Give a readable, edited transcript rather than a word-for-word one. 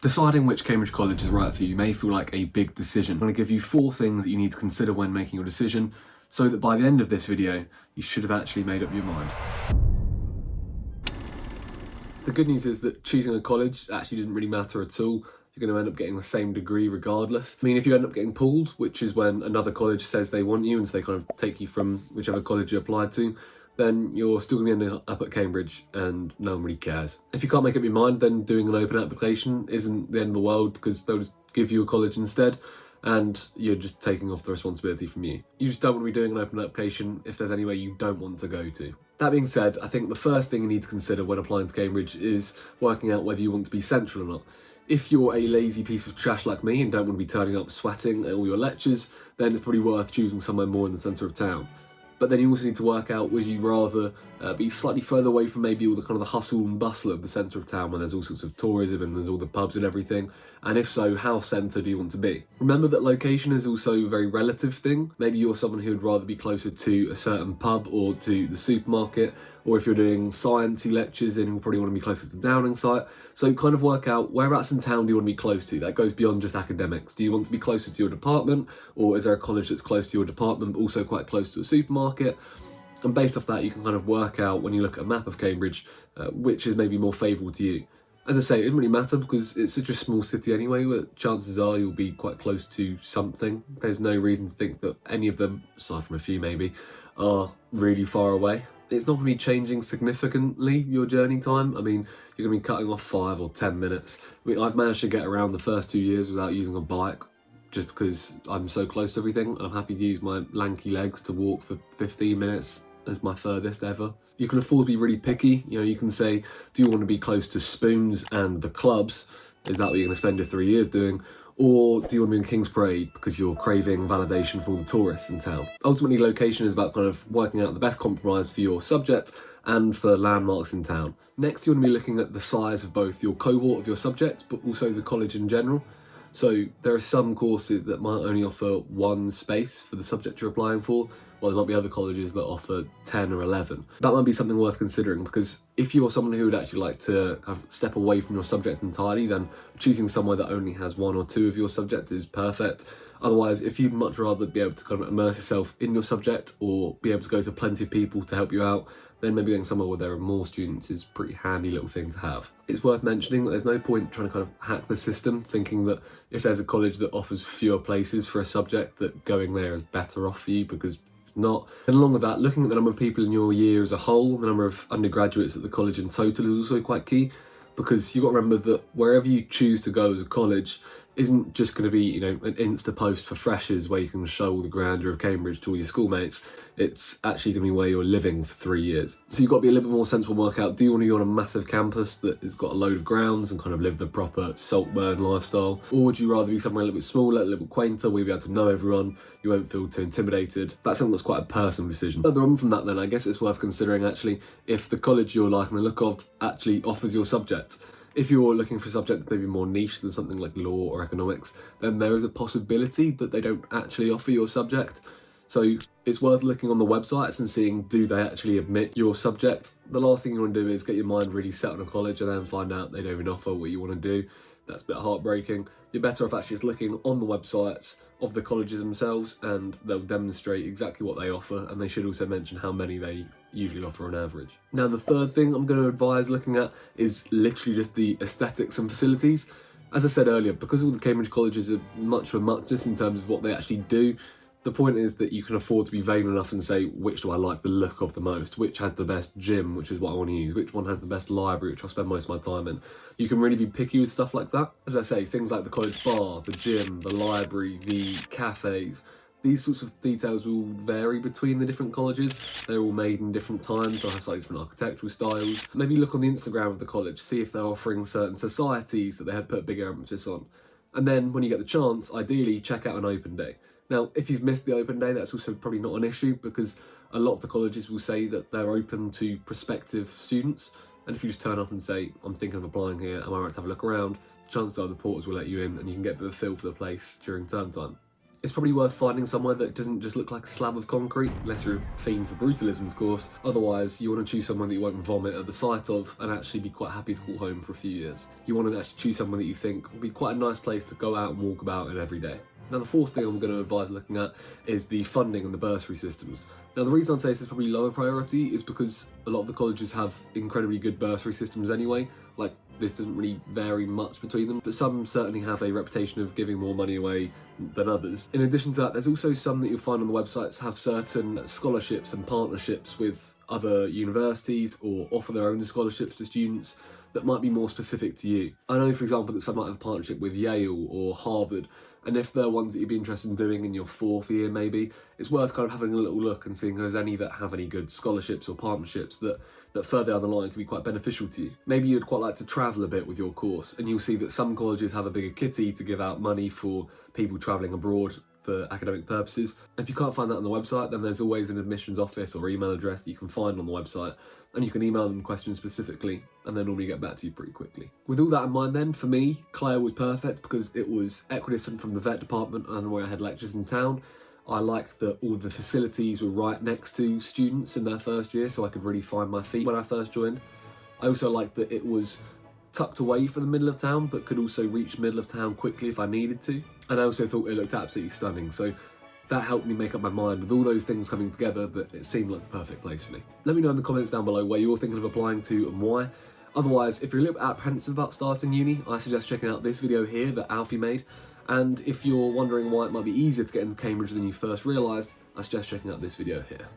Deciding which Cambridge college is right for you may feel like a big decision. I'm going to give you 4 things that you need to consider when making your decision, so that by the end of this video, you should have actually made up your mind. The good news is that choosing a college actually doesn't really matter at all. You're going to end up getting the same degree regardless. I mean, if you end up getting pulled, which is when another college says they want you and so they kind of take you from whichever college you applied to, then you're still going to be ending up at Cambridge and no one really cares. If you can't make up your mind, then doing an open application isn't the end of the world, because they'll just give you a college instead and you're just taking off the responsibility from you. You just don't want to be doing an open application if there's anywhere you don't want to go to. That being said, I think the first thing you need to consider when applying to Cambridge is working out whether you want to be central or not. If you're a lazy piece of trash like me and don't want to be turning up sweating at all your lectures, then it's probably worth choosing somewhere more in the centre of town. But then you also need to work out, would you rather be slightly further away from maybe all the kind of the hustle and bustle of the centre of town where there's all sorts of tourism and there's all the pubs and everything? And if so, how centre do you want to be? Remember that location is also a very relative thing. Maybe you're someone who would rather be closer to a certain pub or to the supermarket, or if you're doing sciencey lectures, then you'll probably want to be closer to the Downing site. So kind of work out whereabouts in town do you want to be close to. That goes beyond just academics. Do you want to be closer to your department, or is there a college that's close to your department but also quite close to a supermarket? And based off that, you can kind of work out, when you look at a map of Cambridge, which is maybe more favourable to you. As I say, it doesn't really matter because it's such a small city anyway, but chances are you'll be quite close to something. There's no reason to think that any of them, aside from a few maybe, are really far away. It's not going to be changing significantly your journey time. I mean, you're going to be cutting off 5 or 10 minutes. I mean, I've managed to get around the first 2 years without using a bike, just because I'm so close to everything. I'm happy to use my lanky legs to walk for 15 minutes as my furthest ever. You can afford to be really picky. You know, you can say, do you want to be close to Spoons and the clubs? Is that what you're going to spend your 3 years doing? Or do you want to be in King's Parade because you're craving validation from all the tourists in town? Ultimately, location is about kind of working out the best compromise for your subject and for landmarks in town. Next, you want to be looking at the size of both your cohort of your subject, but also the college in general. So there are some courses that might only offer 1 space for the subject you're applying for, while there might be other colleges that offer 10 or 11. That might be something worth considering, because if you're someone who would actually like to kind of step away from your subject entirely, then choosing somewhere that only has 1 or 2 of your subject is perfect. Otherwise, if you'd much rather be able to kind of immerse yourself in your subject or be able to go to plenty of people to help you out, then maybe going somewhere where there are more students is a pretty handy little thing to have. It's worth mentioning that there's no point trying to kind of hack the system, thinking that if there's a college that offers fewer places for a subject, that going there is better off for you, because it's not. And along with that, looking at the number of people in your year as a whole, the number of undergraduates at the college in total is also quite key, because you've got to remember that wherever you choose to go as a college isn't just going to be, you know, an Insta post for freshers where you can show all the grandeur of Cambridge to all your schoolmates. It's actually going to be where you're living for 3 years. So you've got to be a little bit more sensible and work out, do you want to be on a massive campus that has got a load of grounds and kind of live the proper Saltburn lifestyle? Or would you rather be somewhere a little bit smaller, a little bit quainter, where you'll be able to know everyone, you won't feel too intimidated? That's something that's quite a personal decision. Further on from that then, I guess it's worth considering actually if the college you're liking the look of actually offers your subject. If you're looking for a subject that's maybe more niche than something like law or economics, then there is a possibility that they don't actually offer your subject. So it's worth looking on the websites and seeing, do they actually admit your subject? The last thing you want to do is get your mind really set on a college and then find out they don't even offer what you want to do. That's a bit heartbreaking. You're better off actually just looking on the websites of the colleges themselves, and they'll demonstrate exactly what they offer, and they should also mention how many they usually offer on average. Now, the third thing I'm going to advise looking at is literally just the aesthetics and facilities. As I said earlier, because all the Cambridge colleges are much of a muchness in terms of what they actually do, the point is that you can afford to be vain enough and say, which do I like the look of the most? Which has the best gym, which is what I want to use? Which one has the best library, which I'll spend most of my time in? You can really be picky with stuff like that. As I say, things like the college bar, the gym, the library, the cafes, these sorts of details will vary between the different colleges. They're all made in different times, they'll have slightly different architectural styles. Maybe look on the Instagram of the college, see if they're offering certain societies that they had put a bigger emphasis on. And then when you get the chance, ideally check out an open day. Now, if you've missed the open day, that's also probably not an issue, because a lot of the colleges will say that they're open to prospective students. And if you just turn up and say, I'm thinking of applying here, am I right to have a look around? Chances are the porters will let you in and you can get a bit of a feel for the place during term time. It's probably worth finding somewhere that doesn't just look like a slab of concrete, unless you're a fiend for brutalism, of course. Otherwise, you want to choose someone that you won't vomit at the sight of and actually be quite happy to call home for a few years. You want to actually choose someone that you think will be quite a nice place to go out and walk about in every day. Now, the fourth thing I'm going to advise looking at is the funding and the bursary systems. Now, the reason I'd say this is probably lower priority is because a lot of the colleges have incredibly good bursary systems anyway. Like, this doesn't really vary much between them, but some certainly have a reputation of giving more money away than others. In addition to that, there's also some that you'll find on the websites have certain scholarships and partnerships with other universities or offer their own scholarships to students that might be more specific to you. I know, for example, that some might have a partnership with Yale or Harvard, and if they're ones that you'd be interested in doing in your fourth year maybe, it's worth kind of having a little look and seeing if there's any that have any good scholarships or partnerships that further down the line can be quite beneficial to you. Maybe you'd quite like to travel a bit with your course, and you'll see that some colleges have a bigger kitty to give out money for people travelling abroad for academic purposes. If you can't find that on the website, then there's always an admissions office or email address that you can find on the website, and you can email them questions specifically, and they'll normally get back to you pretty quickly. With all that in mind then, for me, Clare was perfect because it was equidistant from the vet department and where I had lectures in town. I liked that all the facilities were right next to students in their first year, so I could really find my feet when I first joined. I also liked that it was tucked away from the middle of town, but could also reach the middle of town quickly if I needed to. And I also thought it looked absolutely stunning, so that helped me make up my mind with all those things coming together that it seemed like the perfect place for me. Let me know in the comments down below where you're thinking of applying to and why. Otherwise, if you're a little bit apprehensive about starting uni, I suggest checking out this video here that Alfie made. And if you're wondering why it might be easier to get into Cambridge than you first realised, I suggest checking out this video here.